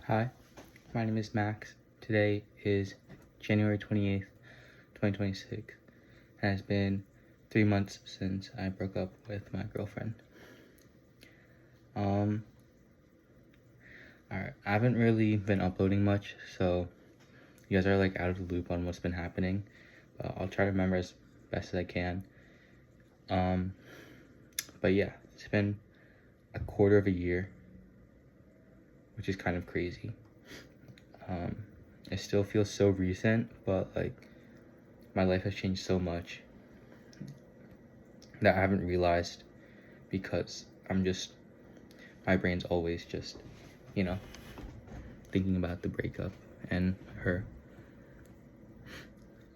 Hi, my name is Max. Today is January 28th, 2026, and it's been 3 months since I broke up with my girlfriend. I haven't really been uploading much, so you guys are like out of the loop on what's been happening, but I'll try to remember as best as I can. But yeah, it's been a quarter of a year, which is kind of crazy. It still feels so recent, but like my life has changed so much that I haven't realized because my brain's always just, thinking about the breakup and her.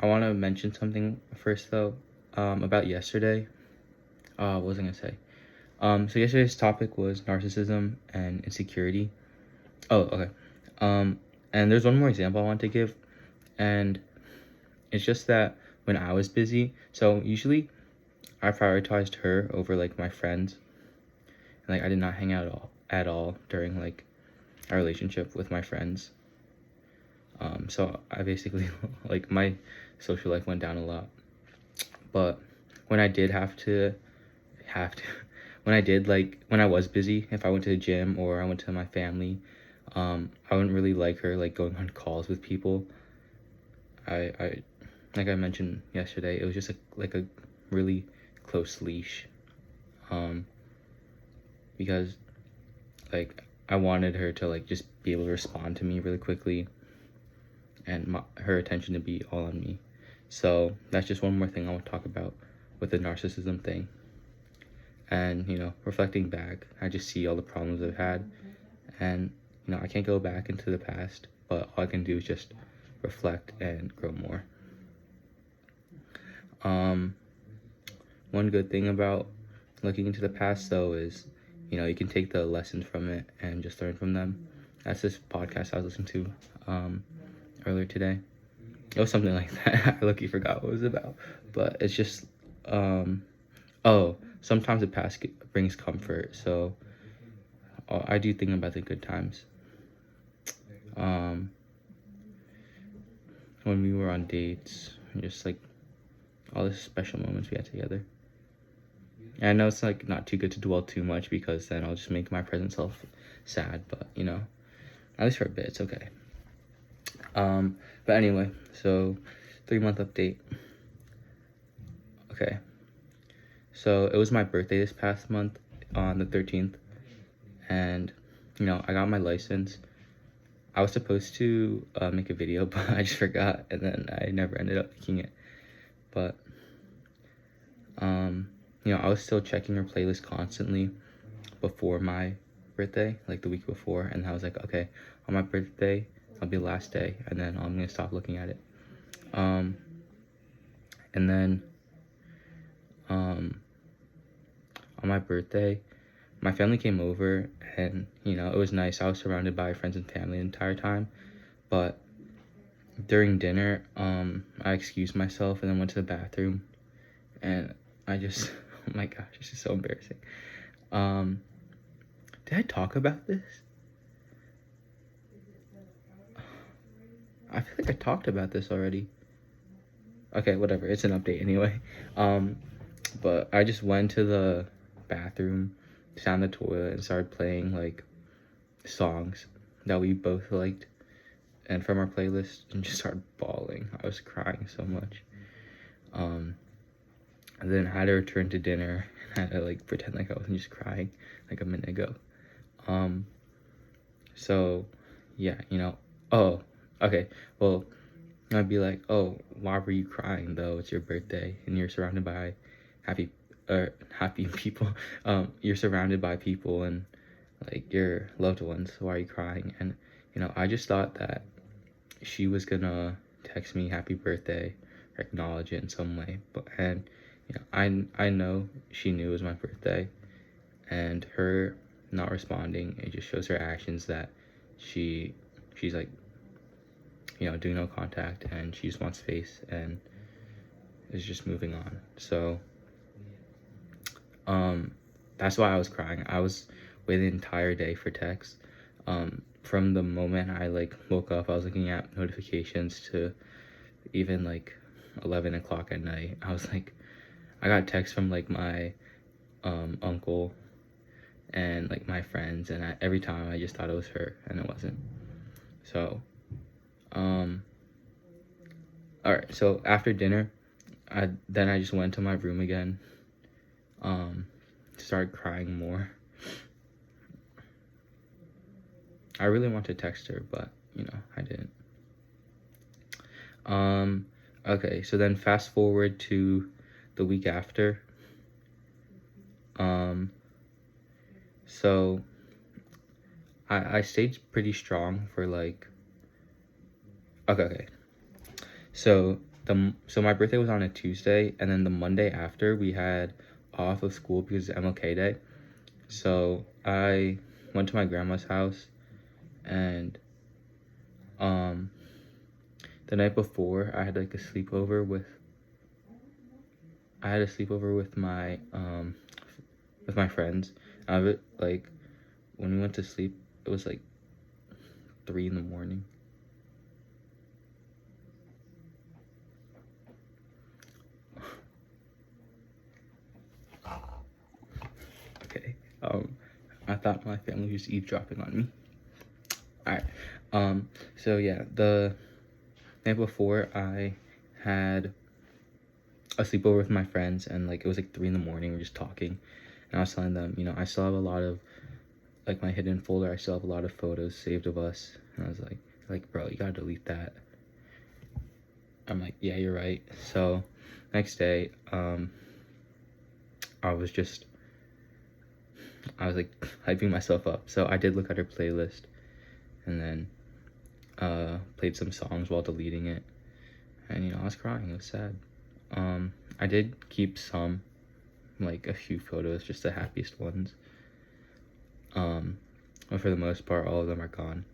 I want to mention something first though, about yesterday. What was I gonna say? So yesterday's topic was narcissism and insecurity. Oh, okay. And there's one more example I want to give, and it's just that when I was busy, so usually I prioritized her over like my friends, and like I did not hang out at all during like our relationship with my friends. So I basically like my social life went down a lot. But when I did when I was busy, if I went to the gym or I went to my family, I wouldn't really like her like going on calls with people. I like I mentioned yesterday, it was just like a really close leash, because like I wanted her to like just be able to respond to me really quickly, and her attention to be all on me. So that's just one more thing I want to talk about with the narcissism thing. And reflecting back, I just see all the problems I've had, and I can't go back into the past, but all I can do is just reflect and grow more. One good thing about looking into the past though is you can take the lessons from it and just learn from them. That's this podcast I was listening to earlier today. It was something like that. I lucky forgot what it was about, but it's just sometimes the past brings comfort, so I do think about the good times. When we were on dates, just like all the special moments we had together. And I know it's like not too good to dwell too much because then I'll just make my present self sad, but at least for a bit, it's okay. But anyway, so 3-month update. Okay, so it was my birthday this past month on the 13th, and I got my license. I was supposed to make a video, but I just forgot, and then I never ended up making it. But I was still checking her playlist constantly before my birthday, like the week before, and I was like, okay, on my birthday it'll be the last day, and then I'm gonna stop looking at it. And then on my birthday, my family came over, and it was nice. I was surrounded by friends and family the entire time, but during dinner, I excused myself and then went to the bathroom, and I just oh my gosh, this is so embarrassing. Did I talk about this? I feel like I talked about this already. Okay, whatever, it's an update anyway. But I just went to the bathroom, sat on the toilet, and started playing like songs that we both liked and from our playlist, and just started bawling. I was crying so much. And then I had to return to dinner and I had to like pretend like I wasn't just crying like a minute ago. So yeah, oh, okay, well, I'd be like, oh, why were you crying though? It's your birthday and you're surrounded by happy people. You're surrounded by people and like your loved ones. Why are you crying? And I just thought that she was gonna text me happy birthday, or acknowledge it in some way. And I know she knew it was my birthday, and her not responding, it just shows her actions that she's like doing no contact, and she just wants space and is just moving on. So that's why I was crying. I was waiting the entire day for text. from the moment I like woke up, I was looking at notifications to even like 11 o'clock at night. I was like, I got texts from like my uncle and like my friends, and every time I just thought it was her, and it wasn't. So all right, so after dinner, I just went to my room again, started crying more. I really wanted to text her, but you know, I didn't. Okay, so then fast forward to the week after. So I stayed pretty strong for like, okay. So my birthday was on a Tuesday, and then the Monday after we had off of school because it's MLK Day. So I went to my grandma's house, and the night before I had like a sleepover with my friends. I would like, when we went to sleep, it was like 3 in the morning. Okay. I thought my family was eavesdropping on me. Alright. So yeah, the night before I had a sleepover with my friends, and like it was like 3 in the morning. We're just talking, and I was telling them, you know, I still have a lot of like my hidden folder. I still have a lot of photos saved of us, and I was like, bro, you gotta delete that. I'm like, yeah, you're right. So next day, I was like hyping myself up. So I did look at her playlist, and then played some songs while deleting it, and you know, I was crying. It was sad. I did keep some, like a few photos, just the happiest ones. But for the most part, all of them are gone.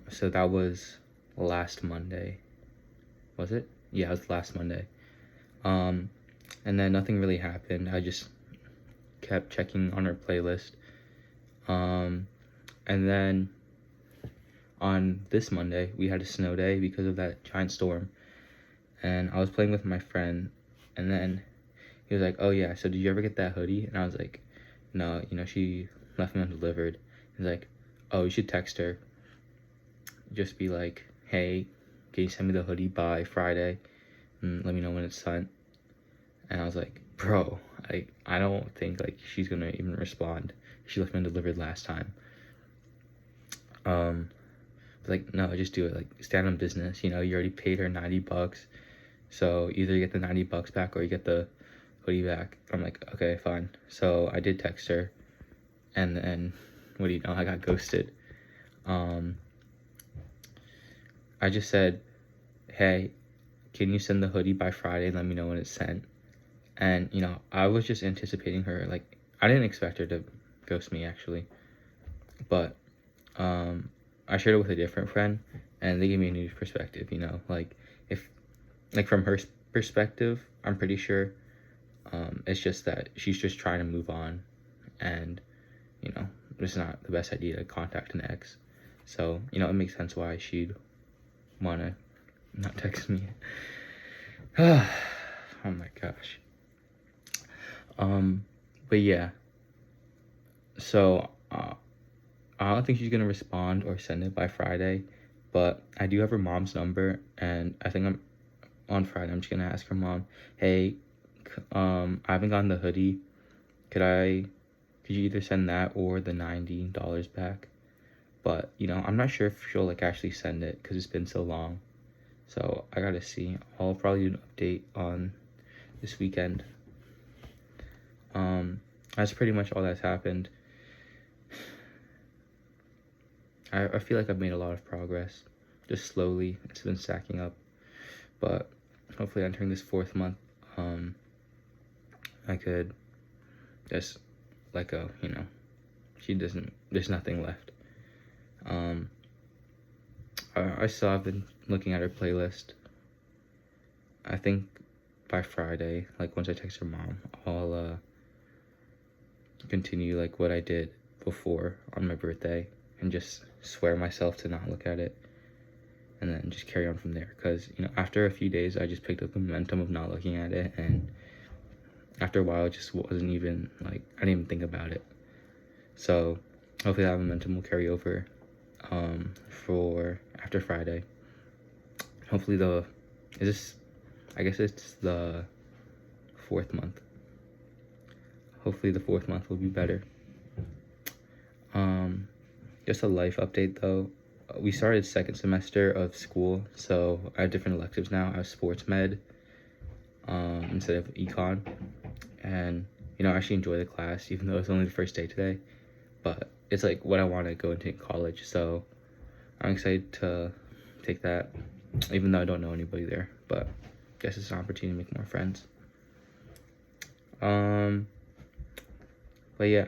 So that was last Monday. Was it? Yeah, it was last Monday. And then nothing really happened. I just kept checking on her playlist. And then on this Monday, we had a snow day because of that giant storm. And I was playing with my friend, and then he was like, oh yeah, so did you ever get that hoodie? And I was like, no, you know, she left me undelivered. He's like, oh, you should text her. Just be like, hey, can you send me the hoodie by Friday? And let me know when it's sent. And I was like, bro, I don't think like she's gonna even respond. She left me undelivered last time. Like, no, just do it. Like, stand on business. You know, you already paid her $90. So either you get the $90 back or you get the hoodie back. I'm like, okay, fine. So I did text her, and then what do you know, I got ghosted. I just said, hey, can you send the hoodie by Friday and let me know when it's sent? And you know, I was just anticipating her, like, I didn't expect her to ghost me actually, but I shared it with a different friend, and they gave me a new perspective. You know, like, if like from her perspective, I'm pretty sure it's just that she's just trying to move on, and you know, it's not the best idea to contact an ex. So you know, it makes sense why she'd want to not text me. Oh my gosh. But yeah, so I don't think she's gonna respond or send it by Friday, but I do have her mom's number, and I think on Friday I'm just gonna ask her mom, hey, I haven't gotten the hoodie. Could you either send that or the $90 back? But you know, I'm not sure if she'll like actually send it because it's been so long. So I gotta see. I'll probably do an update on this weekend. That's pretty much all that's happened. I feel like I've made a lot of progress, just slowly. It's been stacking up, but hopefully entering this 4th month, I could just let go. You know, there's nothing left. I still have been looking at her playlist. I think by Friday, like once I text her mom, I'll continue like what I did before on my birthday and just swear myself to not look at it, and then just carry on from there. Because, you know, after a few days, I just picked up the momentum of not looking at it, and after a while, it just wasn't even, like, I didn't even think about it. So, hopefully that momentum will carry over for after Friday. Hopefully I guess it's the 4th month. Hopefully the 4th month will be better. Just a life update though. We started 2nd semester of school, so I have different electives now. I have sports med instead of econ, and you know, I actually enjoy the class even though it's only the first day today, but it's like what I want to go into in college, so I'm excited to take that, even though I don't know anybody there, but I guess it's an opportunity to make more friends. But yeah,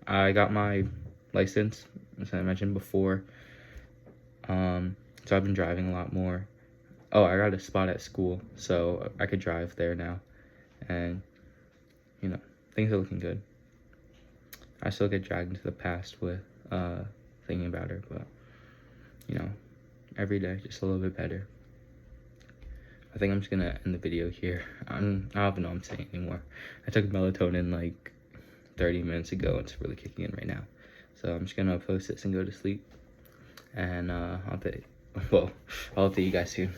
I got my license, as I mentioned before. So I've been driving a lot more. Oh, I got a spot at school, so I could drive there now, and you know, things are looking good. I still get dragged into the past with thinking about her, but you know, every day just a little bit better. I think I'm just gonna end the video here. I don't even know what I'm saying anymore. I took melatonin like 30 minutes ago. It's really kicking in right now, so I'm just gonna post this and go to sleep, and I'll update you guys soon.